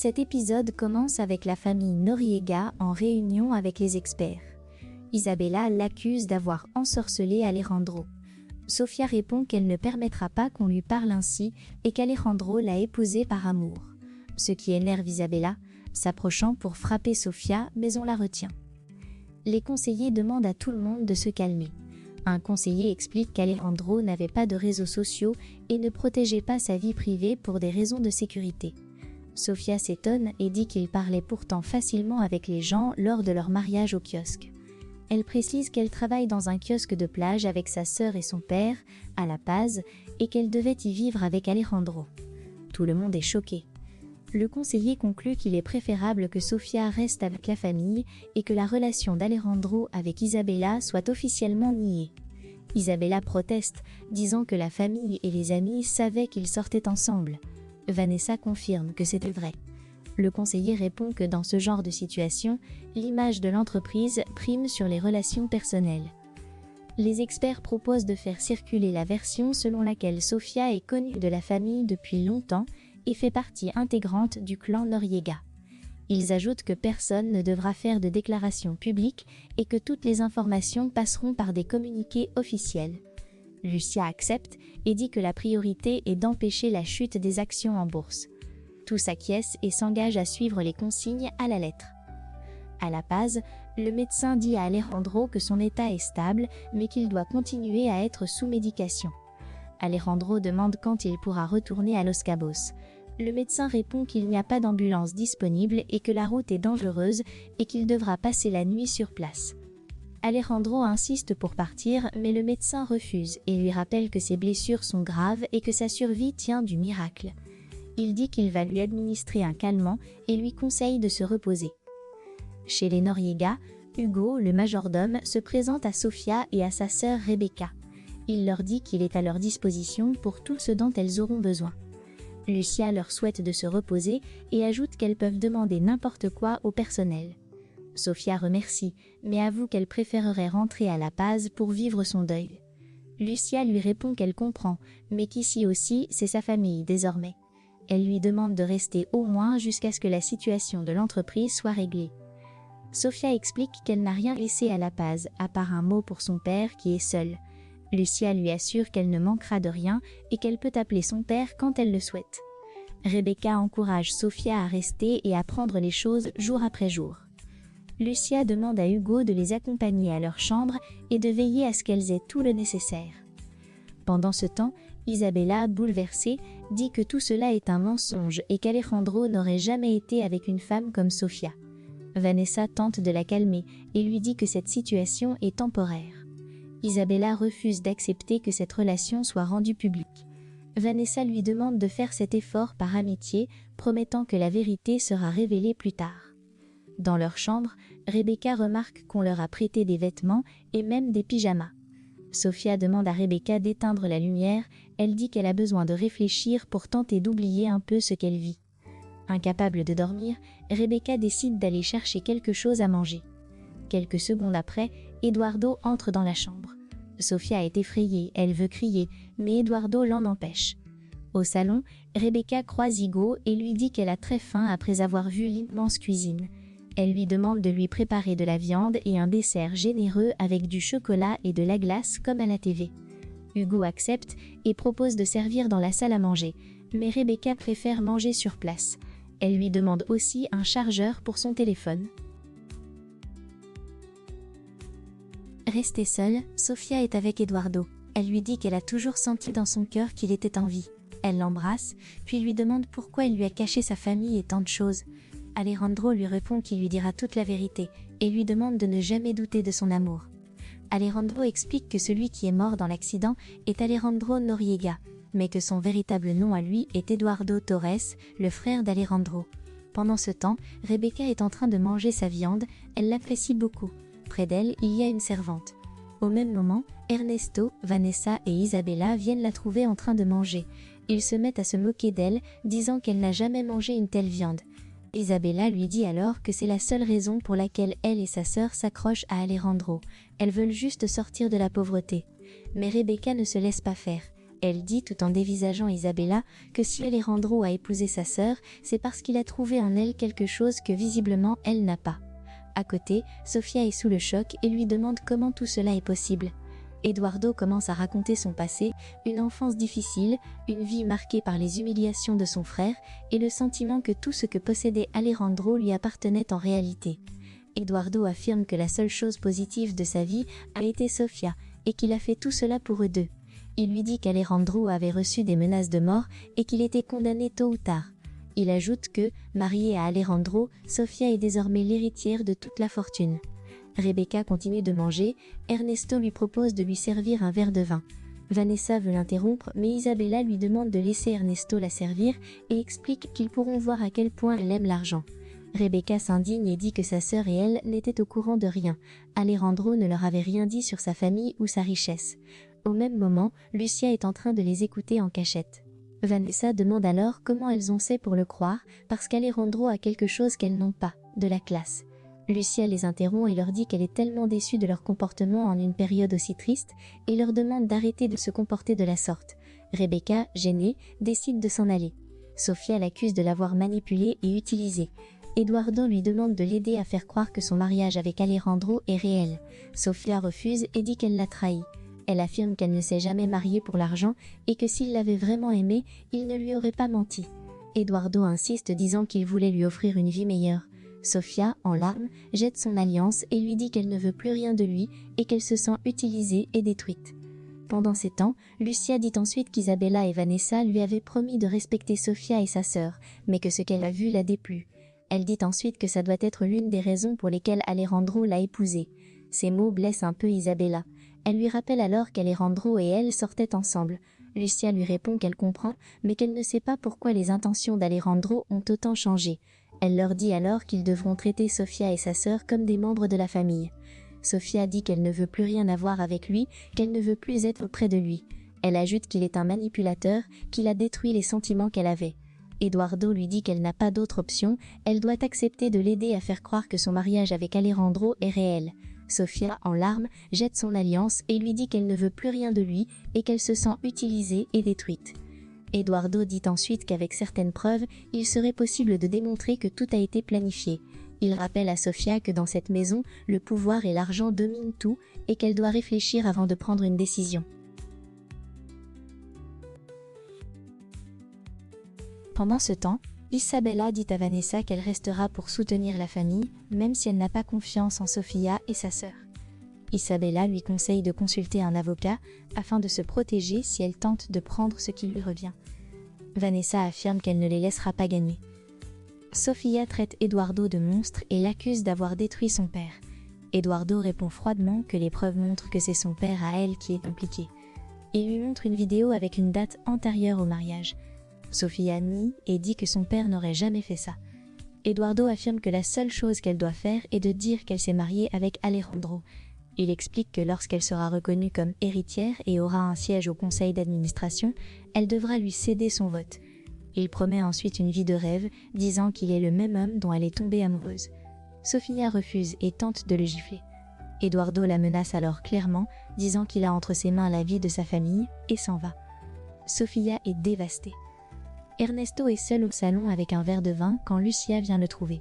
Cet épisode commence avec la famille Noriega en réunion avec les experts. Isabella l'accuse d'avoir ensorcelé Alejandro. Sofia répond qu'elle ne permettra pas qu'on lui parle ainsi et qu'Alejandro l'a épousée par amour. Ce qui énerve Isabella, s'approchant pour frapper Sofia, mais on la retient. Les conseillers demandent à tout le monde de se calmer. Un conseiller explique qu'Alejandro n'avait pas de réseaux sociaux et ne protégeait pas sa vie privée pour des raisons de sécurité. Sofia s'étonne et dit qu'il parlait pourtant facilement avec les gens lors de leur mariage au kiosque. Elle précise qu'elle travaille dans un kiosque de plage avec sa sœur et son père, à La Paz, et qu'elle devait y vivre avec Alejandro. Tout le monde est choqué. Le conseiller conclut qu'il est préférable que Sofia reste avec la famille et que la relation d'Alejandro avec Isabella soit officiellement niée. Isabella proteste, disant que la famille et les amis savaient qu'ils sortaient ensemble. Vanessa confirme que c'était vrai. Le conseiller répond que dans ce genre de situation, l'image de l'entreprise prime sur les relations personnelles. Les experts proposent de faire circuler la version selon laquelle Sofia est connue de la famille depuis longtemps et fait partie intégrante du clan Noriega. Ils ajoutent que personne ne devra faire de déclaration publique et que toutes les informations passeront par des communiqués officiels. Lucia accepte et dit que la priorité est d'empêcher la chute des actions en bourse. Tous acquiescent et s'engagent à suivre les consignes à la lettre. À La Paz, le médecin dit à Alejandro que son état est stable, mais qu'il doit continuer à être sous médication. Alejandro demande quand il pourra retourner à Los Cabos. Le médecin répond qu'il n'y a pas d'ambulance disponible et que la route est dangereuse et qu'il devra passer la nuit sur place. Alejandro insiste pour partir, mais le médecin refuse et lui rappelle que ses blessures sont graves et que sa survie tient du miracle. Il dit qu'il va lui administrer un calmant et lui conseille de se reposer. Chez les Noriega, Hugo, le majordome, se présente à Sofia et à sa sœur Rebecca. Il leur dit qu'il est à leur disposition pour tout ce dont elles auront besoin. Lucia leur souhaite de se reposer et ajoute qu'elles peuvent demander n'importe quoi au personnel. Sofia remercie, mais avoue qu'elle préférerait rentrer à La Paz pour vivre son deuil. Lucia lui répond qu'elle comprend, mais qu'ici aussi, c'est sa famille désormais. Elle lui demande de rester au moins jusqu'à ce que la situation de l'entreprise soit réglée. Sofia explique qu'elle n'a rien laissé à La Paz, à part un mot pour son père qui est seul. Lucia lui assure qu'elle ne manquera de rien et qu'elle peut appeler son père quand elle le souhaite. Rebecca encourage Sofia à rester et à prendre les choses jour après jour. Lucia demande à Hugo de les accompagner à leur chambre et de veiller à ce qu'elles aient tout le nécessaire. Pendant ce temps, Isabella, bouleversée, dit que tout cela est un mensonge et qu'Alejandro n'aurait jamais été avec une femme comme Sofia. Vanessa tente de la calmer et lui dit que cette situation est temporaire. Isabella refuse d'accepter que cette relation soit rendue publique. Vanessa lui demande de faire cet effort par amitié, promettant que la vérité sera révélée plus tard. Dans leur chambre, Rebecca remarque qu'on leur a prêté des vêtements et même des pyjamas. Sofia demande à Rebecca d'éteindre la lumière, elle dit qu'elle a besoin de réfléchir pour tenter d'oublier un peu ce qu'elle vit. Incapable de dormir, Rebecca décide d'aller chercher quelque chose à manger. Quelques secondes après, Eduardo entre dans la chambre. Sofia est effrayée, elle veut crier, mais Eduardo l'en empêche. Au salon, Rebecca croise Hugo et lui dit qu'elle a très faim après avoir vu l'immense cuisine. Elle lui demande de lui préparer de la viande et un dessert généreux avec du chocolat et de la glace comme à la TV. Hugo accepte et propose de servir dans la salle à manger, mais Rebecca préfère manger sur place. Elle lui demande aussi un chargeur pour son téléphone. Restée seule, Sofia est avec Eduardo. Elle lui dit qu'elle a toujours senti dans son cœur qu'il était en vie. Elle l'embrasse, puis lui demande pourquoi il lui a caché sa famille et tant de choses. Alejandro lui répond qu'il lui dira toute la vérité et lui demande de ne jamais douter de son amour. Alejandro explique que celui qui est mort dans l'accident est Alejandro Noriega, mais que son véritable nom à lui est Eduardo Torres, le frère d'Alejandro. Pendant ce temps, Rebecca est en train de manger sa viande, elle l'apprécie beaucoup. Près d'elle, il y a une servante. Au même moment, Ernesto, Vanessa et Isabella viennent la trouver en train de manger. Ils se mettent à se moquer d'elle, disant qu'elle n'a jamais mangé une telle viande. Isabella lui dit alors que c'est la seule raison pour laquelle elle et sa sœur s'accrochent à Alejandro. Elles veulent juste sortir de la pauvreté. Mais Rebecca ne se laisse pas faire. Elle dit, tout en dévisageant Isabella, que si Alejandro a épousé sa sœur, c'est parce qu'il a trouvé en elle quelque chose que visiblement elle n'a pas. À côté, Sofia est sous le choc et lui demande comment tout cela est possible. Eduardo commence à raconter son passé, une enfance difficile, une vie marquée par les humiliations de son frère et le sentiment que tout ce que possédait Alejandro lui appartenait en réalité. Eduardo affirme que la seule chose positive de sa vie a été Sofia et qu'il a fait tout cela pour eux deux. Il lui dit qu'Alejandro avait reçu des menaces de mort et qu'il était condamné tôt ou tard. Il ajoute que, mariée à Alejandro, Sofia est désormais l'héritière de toute la fortune. Rebecca continue de manger, Ernesto lui propose de lui servir un verre de vin. Vanessa veut l'interrompre, mais Isabella lui demande de laisser Ernesto la servir et explique qu'ils pourront voir à quel point elle aime l'argent. Rebecca s'indigne et dit que sa sœur et elle n'étaient au courant de rien. Alejandro ne leur avait rien dit sur sa famille ou sa richesse. Au même moment, Lucia est en train de les écouter en cachette. Vanessa demande alors comment elles ont fait pour le croire, parce qu'Alejandro a quelque chose qu'elles n'ont pas, de la classe. Lucia les interrompt et leur dit qu'elle est tellement déçue de leur comportement en une période aussi triste et leur demande d'arrêter de se comporter de la sorte. Rebecca, gênée, décide de s'en aller. Sofia l'accuse de l'avoir manipulée et utilisée. Eduardo lui demande de l'aider à faire croire que son mariage avec Alejandro est réel. Sofia refuse et dit qu'elle l'a trahi. Elle affirme qu'elle ne s'est jamais mariée pour l'argent et que s'il l'avait vraiment aimée, il ne lui aurait pas menti. Eduardo insiste disant qu'il voulait lui offrir une vie meilleure. Sofia, en larmes, jette son alliance et lui dit qu'elle ne veut plus rien de lui et qu'elle se sent utilisée et détruite. Pendant ces temps, Lucia dit ensuite qu'Isabella et Vanessa lui avaient promis de respecter Sofia et sa sœur, mais que ce qu'elle a vu l'a déplu. Elle dit ensuite que ça doit être l'une des raisons pour lesquelles Alejandro l'a épousée. Ces mots blessent un peu Isabella. Elle lui rappelle alors qu'Alejandro et elle sortaient ensemble. Lucia lui répond qu'elle comprend, mais qu'elle ne sait pas pourquoi les intentions d'Alejandro ont autant changé. Elle leur dit alors qu'ils devront traiter Sofia et sa sœur comme des membres de la famille. Sofia dit qu'elle ne veut plus rien avoir avec lui, qu'elle ne veut plus être auprès de lui. Elle ajoute qu'il est un manipulateur, qu'il a détruit les sentiments qu'elle avait. Eduardo lui dit qu'elle n'a pas d'autre option, elle doit accepter de l'aider à faire croire que son mariage avec Alejandro est réel. Sofia, en larmes, jette son alliance et lui dit qu'elle ne veut plus rien de lui et qu'elle se sent utilisée et détruite. Eduardo dit ensuite qu'avec certaines preuves, il serait possible de démontrer que tout a été planifié. Il rappelle à Sofia que dans cette maison, le pouvoir et l'argent dominent tout et qu'elle doit réfléchir avant de prendre une décision. Pendant ce temps, Isabella dit à Vanessa qu'elle restera pour soutenir la famille, même si elle n'a pas confiance en Sofia et sa sœur. Isabella lui conseille de consulter un avocat afin de se protéger si elle tente de prendre ce qui lui revient. Vanessa affirme qu'elle ne les laissera pas gagner. Sofia traite Eduardo de monstre et l'accuse d'avoir détruit son père. Eduardo répond froidement que les preuves montrent que c'est son père à elle qui est impliqué. Il lui montre une vidéo avec une date antérieure au mariage. Sofia nie et dit que son père n'aurait jamais fait ça. Eduardo affirme que la seule chose qu'elle doit faire est de dire qu'elle s'est mariée avec Alejandro. Il explique que lorsqu'elle sera reconnue comme héritière et aura un siège au conseil d'administration, elle devra lui céder son vote. Il promet ensuite une vie de rêve, disant qu'il est le même homme dont elle est tombée amoureuse. Sofia refuse et tente de le gifler. Eduardo la menace alors clairement, disant qu'il a entre ses mains la vie de sa famille et s'en va. Sofia est dévastée. Ernesto est seul au salon avec un verre de vin quand Lucia vient le trouver.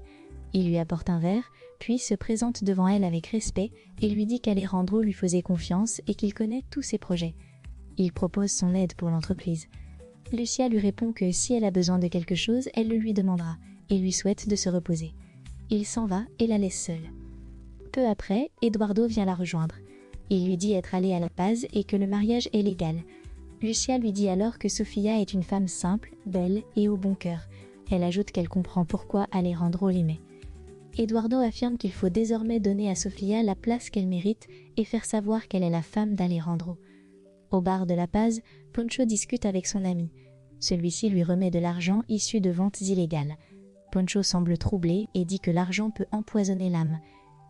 Il lui apporte un verre, puis se présente devant elle avec respect et lui dit qu'Alejandro lui faisait confiance et qu'il connaît tous ses projets. Il propose son aide pour l'entreprise. Lucia lui répond que si elle a besoin de quelque chose, elle le lui demandera et lui souhaite de se reposer. Il s'en va et la laisse seule. Peu après, Eduardo vient la rejoindre. Il lui dit être allé à La Paz et que le mariage est légal. Lucia lui dit alors que Sofia est une femme simple, belle et au bon cœur. Elle ajoute qu'elle comprend pourquoi Alejandro l'aimait. Eduardo affirme qu'il faut désormais donner à Sofia la place qu'elle mérite et faire savoir qu'elle est la femme d'Alejandro. Au bar de La Paz, Poncho discute avec son ami. Celui-ci lui remet de l'argent issu de ventes illégales. Poncho semble troublé et dit que l'argent peut empoisonner l'âme.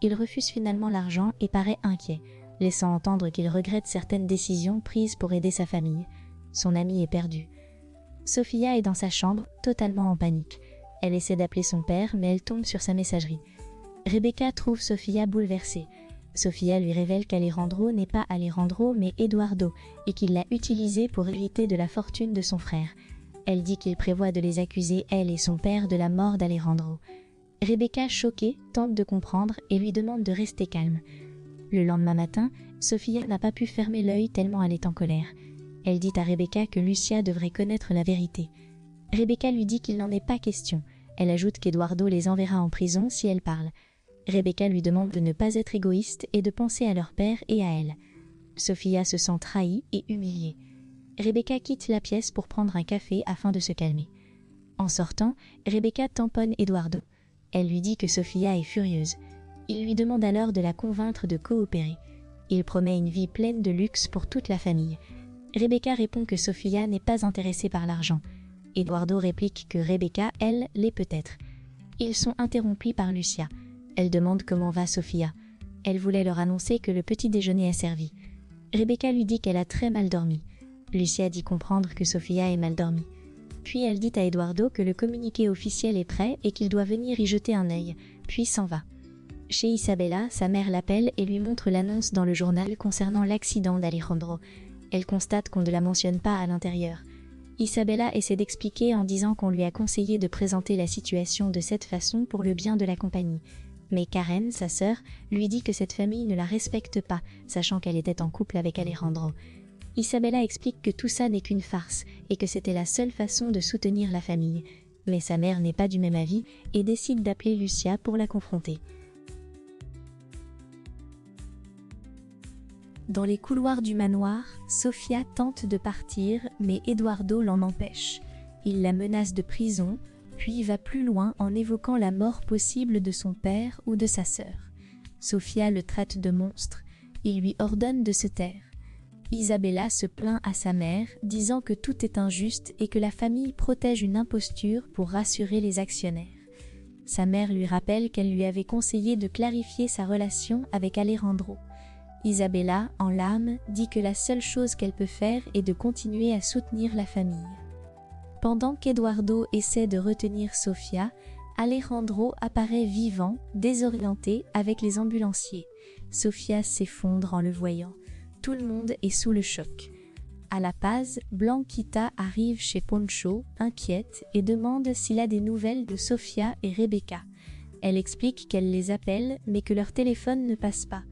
Il refuse finalement l'argent et paraît inquiet, laissant entendre qu'il regrette certaines décisions prises pour aider sa famille. Son ami est perdu. Sofia est dans sa chambre, totalement en panique. Elle essaie d'appeler son père, mais elle tombe sur sa messagerie. Rebecca trouve Sofia bouleversée. Sofia lui révèle qu'Alejandro n'est pas Alejandro mais Eduardo et qu'il l'a utilisé pour hériter de la fortune de son frère. Elle dit qu'il prévoit de les accuser, elle et son père, de la mort d'Alejandro. Rebecca, choquée, tente de comprendre et lui demande de rester calme. Le lendemain matin, Sofia n'a pas pu fermer l'œil tellement elle est en colère. Elle dit à Rebecca que Lucia devrait connaître la vérité. Rebecca lui dit qu'il n'en est pas question. Elle ajoute qu'Eduardo les enverra en prison si elle parle. Rebecca lui demande de ne pas être égoïste et de penser à leur père et à elle. Sofia se sent trahie et humiliée. Rebecca quitte la pièce pour prendre un café afin de se calmer. En sortant, Rebecca tamponne Eduardo. Elle lui dit que Sofia est furieuse. Il lui demande alors de la convaincre de coopérer. Il promet une vie pleine de luxe pour toute la famille. Rebecca répond que Sofia n'est pas intéressée par l'argent. Eduardo réplique que Rebecca, elle, l'est peut-être. Ils sont interrompus par Lucia. Elle demande comment va Sofia. Elle voulait leur annoncer que le petit déjeuner est servi. Rebecca lui dit qu'elle a très mal dormi. Lucia dit comprendre que Sofia est mal dormie. Puis elle dit à Eduardo que le communiqué officiel est prêt et qu'il doit venir y jeter un œil, puis s'en va. Chez Isabella, sa mère l'appelle et lui montre l'annonce dans le journal concernant l'accident d'Alejandro. Elle constate qu'on ne la mentionne pas à l'intérieur. Isabella essaie d'expliquer en disant qu'on lui a conseillé de présenter la situation de cette façon pour le bien de la compagnie. Mais Karen, sa sœur, lui dit que cette famille ne la respecte pas, sachant qu'elle était en couple avec Alejandro. Isabella explique que tout ça n'est qu'une farce et que c'était la seule façon de soutenir la famille. Mais sa mère n'est pas du même avis et décide d'appeler Lucia pour la confronter. Dans les couloirs du manoir, Sofia tente de partir, mais Eduardo l'en empêche. Il la menace de prison, puis va plus loin en évoquant la mort possible de son père ou de sa sœur. Sofia le traite de monstre. Il lui ordonne de se taire. Isabella se plaint à sa mère, disant que tout est injuste et que la famille protège une imposture pour rassurer les actionnaires. Sa mère lui rappelle qu'elle lui avait conseillé de clarifier sa relation avec Alejandro. Isabella, en larmes, dit que la seule chose qu'elle peut faire est de continuer à soutenir la famille. Pendant qu'Eduardo essaie de retenir Sofia, Alejandro apparaît vivant, désorienté, avec les ambulanciers. Sofia s'effondre en le voyant. Tout le monde est sous le choc. À La Paz, Blanquita arrive chez Poncho, inquiète, et demande s'il a des nouvelles de Sofia et Rebecca. Elle explique qu'elle les appelle, mais que leur téléphone ne passe pas.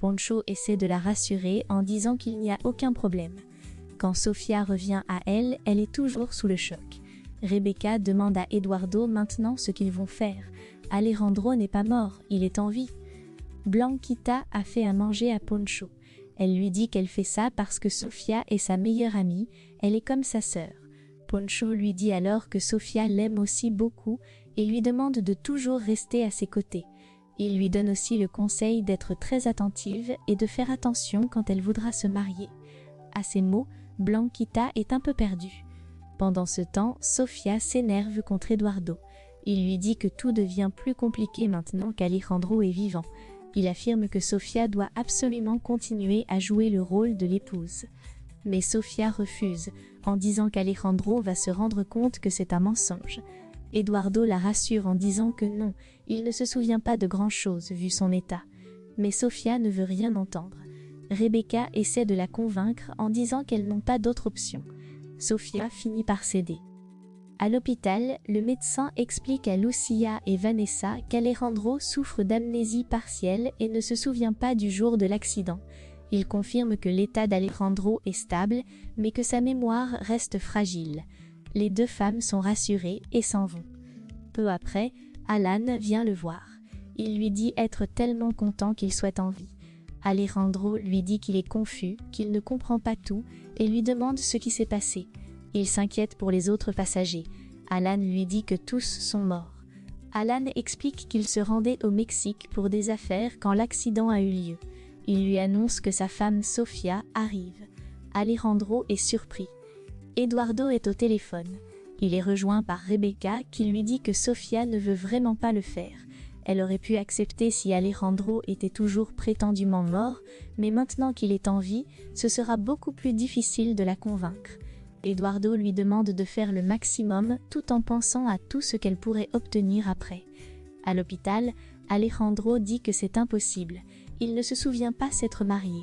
Poncho essaie de la rassurer en disant qu'il n'y a aucun problème. Quand Sofia revient à elle, elle est toujours sous le choc. Rebecca demande à Eduardo maintenant ce qu'ils vont faire. Alejandro n'est pas mort, il est en vie. Blanquita a fait à manger à Poncho. Elle lui dit qu'elle fait ça parce que Sofia est sa meilleure amie, elle est comme sa sœur. Poncho lui dit alors que Sofia l'aime aussi beaucoup et lui demande de toujours rester à ses côtés. Il lui donne aussi le conseil d'être très attentive et de faire attention quand elle voudra se marier. À ces mots, Blanquita est un peu perdue. Pendant ce temps, Sofia s'énerve contre Eduardo. Il lui dit que tout devient plus compliqué maintenant qu'Alejandro est vivant. Il affirme que Sofia doit absolument continuer à jouer le rôle de l'épouse. Mais Sofia refuse, en disant qu'Alejandro va se rendre compte que c'est un mensonge. Eduardo la rassure en disant que non, il ne se souvient pas de grand-chose vu son état. Mais Sofia ne veut rien entendre. Rebecca essaie de la convaincre en disant qu'elles n'ont pas d'autre option. Sofia finit par céder. À l'hôpital, le médecin explique à Lucia et Vanessa qu'Alejandro souffre d'amnésie partielle et ne se souvient pas du jour de l'accident. Il confirme que l'état d'Alejandro est stable, mais que sa mémoire reste fragile. Les deux femmes sont rassurées et s'en vont. Peu après, Alan vient le voir. Il lui dit être tellement content qu'il soit en vie. Alejandro lui dit qu'il est confus, qu'il ne comprend pas tout et lui demande ce qui s'est passé. Il s'inquiète pour les autres passagers. Alan lui dit que tous sont morts. Alan explique qu'il se rendait au Mexique pour des affaires quand l'accident a eu lieu. Il lui annonce que sa femme Sofia arrive. Alejandro est surpris. Eduardo est au téléphone. Il est rejoint par Rebecca qui lui dit que Sofia ne veut vraiment pas le faire. Elle aurait pu accepter si Alejandro était toujours prétendument mort, mais maintenant qu'il est en vie, ce sera beaucoup plus difficile de la convaincre. Eduardo lui demande de faire le maximum tout en pensant à tout ce qu'elle pourrait obtenir après. À l'hôpital, Alejandro dit que c'est impossible. il ne se souvient pas s'être marié.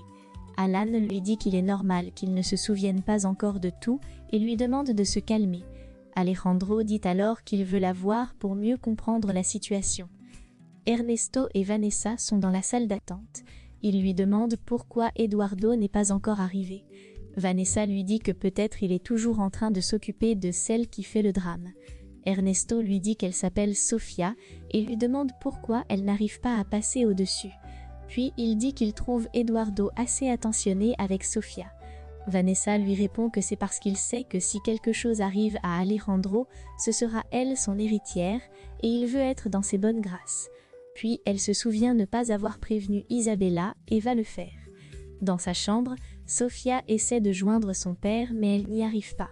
Alan lui dit qu'il est normal qu'il ne se souvienne pas encore de tout et lui demande de se calmer. Alejandro dit alors qu'il veut la voir pour mieux comprendre la situation. Ernesto et Vanessa sont dans la salle d'attente. Il lui demande pourquoi Eduardo n'est pas encore arrivé. Vanessa lui dit que peut-être il est toujours en train de s'occuper de celle qui fait le drame. Ernesto lui dit qu'elle s'appelle Sofia et lui demande pourquoi elle n'arrive pas à passer au-dessus. Puis il dit qu'il trouve Eduardo assez attentionné avec Sofia. Vanessa lui répond que c'est parce qu'il sait que si quelque chose arrive à Alejandro, ce sera elle son héritière et il veut être dans ses bonnes grâces. Puis elle se souvient ne pas avoir prévenu Isabella et va le faire. Dans sa chambre, Sofia essaie de joindre son père mais elle n'y arrive pas.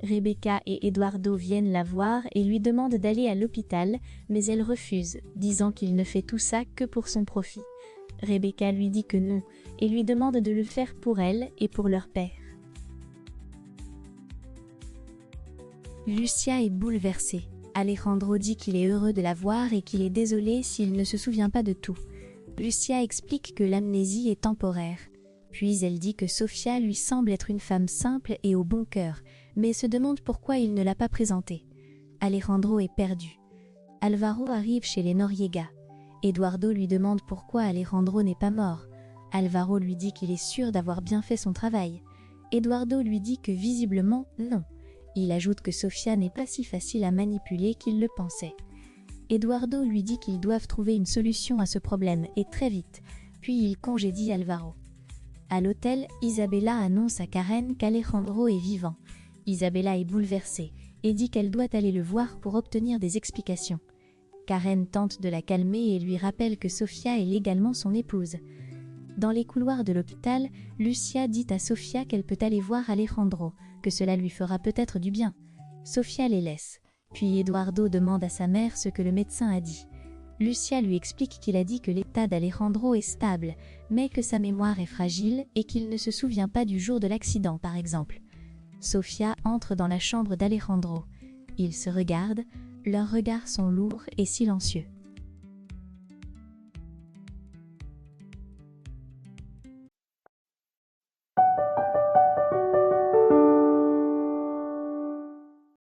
Rebecca et Eduardo viennent la voir et lui demandent d'aller à l'hôpital, mais elle refuse, disant qu'il ne fait tout ça que pour son profit. Rebecca lui dit que non et lui demande de le faire pour elle et pour leur père. Lucia est bouleversée. Alejandro dit qu'il est heureux de la voir et qu'il est désolé s'il ne se souvient pas de tout. Lucia explique que l'amnésie est temporaire. Puis elle dit que Sofia lui semble être une femme simple et au bon cœur, mais se demande pourquoi il ne l'a pas présentée. Alejandro est perdu. Alvaro arrive chez les Noriega. Eduardo lui demande pourquoi Alejandro n'est pas mort. Alvaro lui dit qu'il est sûr d'avoir bien fait son travail. Eduardo lui dit que visiblement, non. Il ajoute que Sofia n'est pas si facile à manipuler qu'il le pensait. Eduardo lui dit qu'ils doivent trouver une solution à ce problème, et très vite, puis il congédie Alvaro. À l'hôtel, Isabella annonce à Karen qu'Alejandro est vivant. Isabella est bouleversée et dit qu'elle doit aller le voir pour obtenir des explications. Karen tente de la calmer et lui rappelle que Sofia est légalement son épouse. Dans les couloirs de l'hôpital, Lucia dit à Sofia qu'elle peut aller voir Alejandro, que cela lui fera peut-être du bien. Sofia les laisse. Puis Eduardo demande à sa mère ce que le médecin a dit. Lucia lui explique qu'il a dit que l'état d'Alejandro est stable, mais que sa mémoire est fragile et qu'il ne se souvient pas du jour de l'accident, par exemple. Sofia entre dans la chambre d'Alejandro. Ils se regardent, leurs regards sont lourds et silencieux.